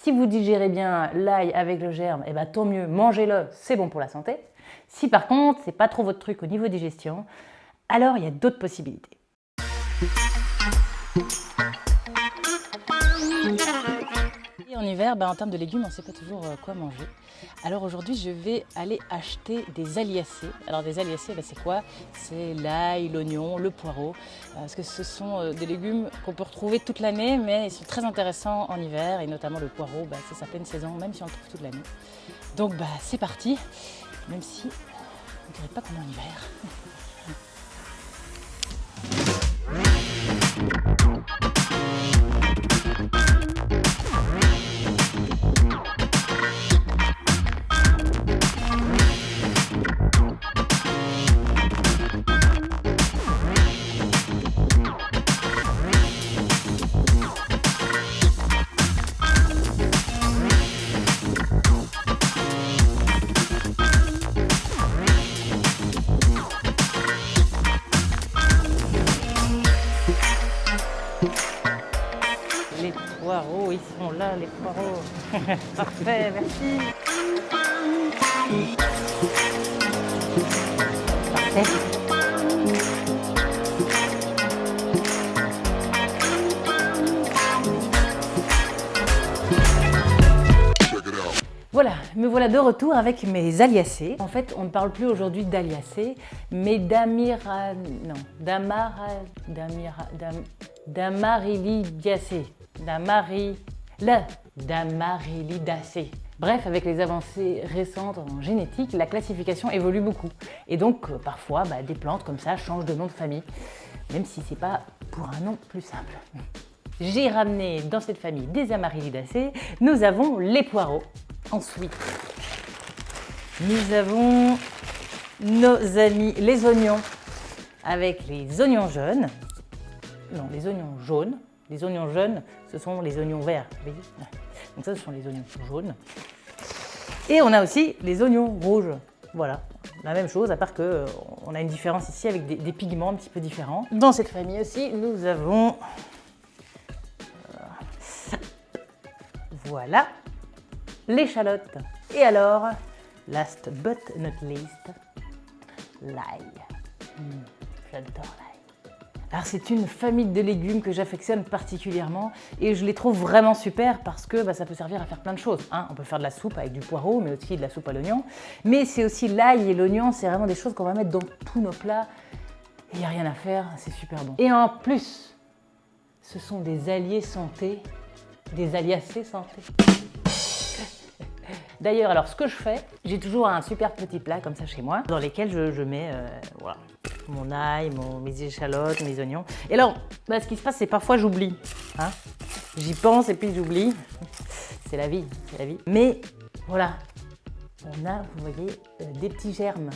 si vous digérez bien l'ail avec le germe, eh ben, tant mieux, mangez-le, c'est bon pour la santé. Si par contre, c'est pas trop votre truc au niveau digestion, alors il y a d'autres possibilités. Et en hiver, en termes de légumes, on ne sait pas toujours quoi manger. Alors aujourd'hui, je vais aller acheter des aliacées. Alors des aliacées, c'est quoi? C'est l'ail, l'oignon, le poireau. Parce que ce sont des légumes qu'on peut retrouver toute l'année, mais ils sont très intéressants en hiver. Et notamment le poireau, c'est sa pleine saison, même si on le trouve toute l'année. Donc c'est parti, même si on ne dirait pas qu'on est en hiver. Les poireaux, ils sont là, les poireaux. Parfait, merci. Parfait. Voilà, me voilà de retour avec mes aliacées. En fait, on ne parle plus aujourd'hui d'aliacées, mais d'amarylidacées. D'amarylidacées. Bref, avec les avancées récentes en génétique, la classification évolue beaucoup. Et donc, parfois, des plantes comme ça changent de nom de famille, même si c'est pas pour un nom plus simple. J'ai ramené dans cette famille des amarylidacées. Nous avons les poireaux. Ensuite, nous avons nos amis les oignons avec les oignons jaunes. Non, les oignons jaunes. Les oignons jaunes, ce sont les oignons verts. Vous voyez ? Donc ça, ce sont les oignons jaunes. Et on a aussi les oignons rouges. Voilà, la même chose, à part qu'on a une différence ici avec des pigments un petit peu différents. Dans cette famille aussi, nous avons... Voilà. L'échalote. Et alors, last but not least, l'ail. J'adore l'ail. Alors c'est une famille de légumes que j'affectionne particulièrement et je les trouve vraiment super parce que ça peut servir à faire plein de choses. On peut faire de la soupe avec du poireau, mais aussi de la soupe à l'oignon. Mais c'est aussi l'ail et l'oignon, c'est vraiment des choses qu'on va mettre dans tous nos plats. Il n'y a rien à faire, c'est super bon. Et en plus, ce sont des alliés santé, des aliacées santé. D'ailleurs, alors ce que je fais, j'ai toujours un super petit plat comme ça chez moi, dans lesquels je mets voilà, mon ail, mes échalotes, mes oignons. Et alors, ce qui se passe, c'est parfois j'oublie. J'y pense et puis j'oublie. C'est la vie, c'est la vie. Mais voilà, on a, vous voyez, des petits germes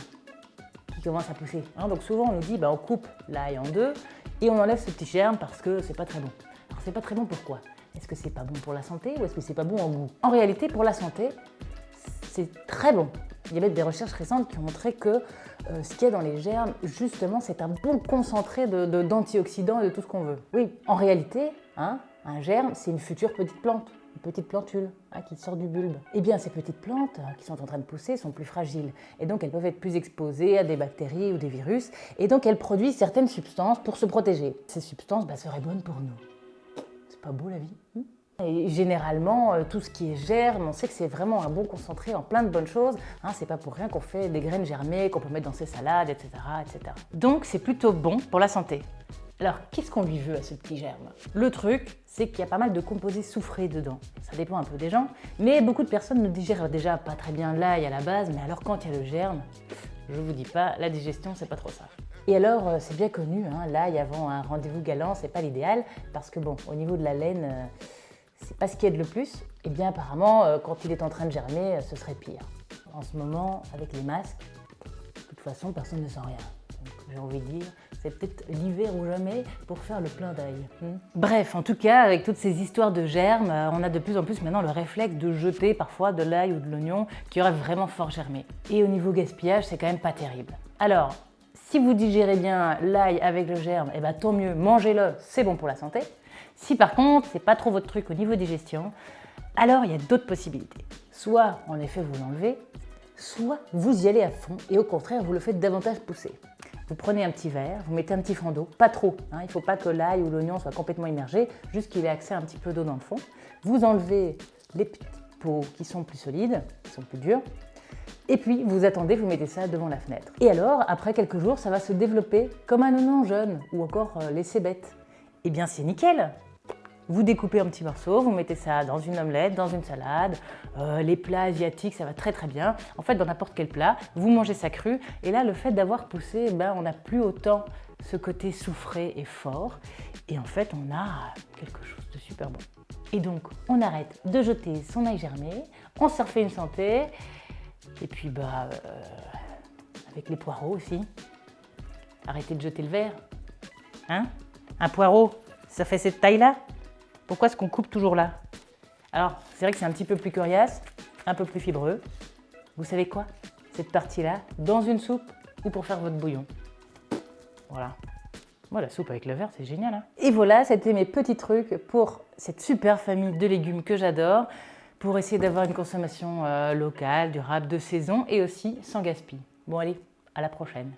qui commencent à pousser. Donc souvent, on nous dit, on coupe l'ail en deux et on enlève ce petit germe parce que c'est pas très bon. Alors c'est pas très bon pourquoi? Est-ce que c'est pas bon pour la santé ou est-ce que c'est pas bon en goût? En réalité, pour la santé, c'est très bon. Il y a même des recherches récentes qui ont montré que ce qu'il y a dans les germes, justement, c'est un bon concentré d'antioxydants et de tout ce qu'on veut. Oui, en réalité, un germe, c'est une future petite plante, une petite plantule qui sort du bulbe. Eh bien, ces petites plantes qui sont en train de pousser sont plus fragiles et donc elles peuvent être plus exposées à des bactéries ou des virus et donc elles produisent certaines substances pour se protéger. Ces substances seraient bonnes pour nous. C'est pas beau la vie? Et généralement, tout ce qui est germe, on sait que c'est vraiment un bon concentré en plein de bonnes choses. C'est pas pour rien qu'on fait des graines germées, qu'on peut mettre dans ses salades, etc., etc. Donc c'est plutôt bon pour la santé. Alors, qu'est-ce qu'on lui veut à ce petit germe? Le truc, c'est qu'il y a pas mal de composés soufrés dedans. Ça dépend un peu des gens, mais beaucoup de personnes ne digèrent déjà pas très bien l'ail à la base, mais alors quand il y a le germe, je vous dis pas, la digestion, c'est pas trop ça. Et alors, c'est bien connu, l'ail avant un rendez-vous galant, c'est pas l'idéal, parce que au niveau de la laine, c'est pas ce qu'il y a de le plus. Et bien apparemment, quand il est en train de germer, ce serait pire. En ce moment, avec les masques, de toute façon, personne ne sent rien. Donc j'ai envie de dire, c'est peut-être l'hiver ou jamais pour faire le plein d'ail. Bref, en tout cas, avec toutes ces histoires de germes, on a de plus en plus maintenant le réflexe de jeter parfois de l'ail ou de l'oignon qui aurait vraiment fort germé. Et au niveau gaspillage, c'est quand même pas terrible. Alors, si vous digérez bien l'ail avec le germe, tant mieux, mangez-le, c'est bon pour la santé. Si par contre, c'est pas trop votre truc au niveau digestion, Alors, il y a d'autres possibilités. Soit, en effet, vous l'enlevez, soit vous y allez à fond et au contraire, vous le faites davantage pousser. Vous prenez un petit verre, vous mettez un petit fond d'eau, pas trop, hein, il ne faut pas que l'ail ou l'oignon soit complètement immergé, juste qu'il ait accès à un petit peu d'eau dans le fond. Vous enlevez les petites peaux qui sont plus solides, qui sont plus dures, et puis vous attendez, vous mettez ça devant la fenêtre. Et alors, après quelques jours, ça va se développer comme un oignon jaune ou encore les cébettes. Eh bien, c'est nickel! Vous découpez en petits morceaux, vous mettez ça dans une omelette, dans une salade, les plats asiatiques, ça va très très bien. En fait, dans n'importe quel plat, vous mangez ça cru. Et là, le fait d'avoir poussé, on n'a plus autant ce côté soufré et fort. Et en fait, on a quelque chose de super bon. Et donc, on arrête de jeter son ail germé, on se refait une santé. Et puis, avec les poireaux aussi. Arrêtez de jeter le verre. Hein? Un poireau, ça fait cette taille-là? Pourquoi est-ce qu'on coupe toujours là? Alors, c'est vrai que c'est un petit peu plus coriace, un peu plus fibreux. Vous savez quoi? Cette partie-là, dans une soupe ou pour faire votre bouillon. Voilà. Moi, la soupe avec le verre, c'est génial. Hein. Et voilà, c'était mes petits trucs pour cette super famille de légumes que j'adore, pour essayer d'avoir une consommation locale, durable, de saison et aussi sans gaspille. Bon, allez, à la prochaine.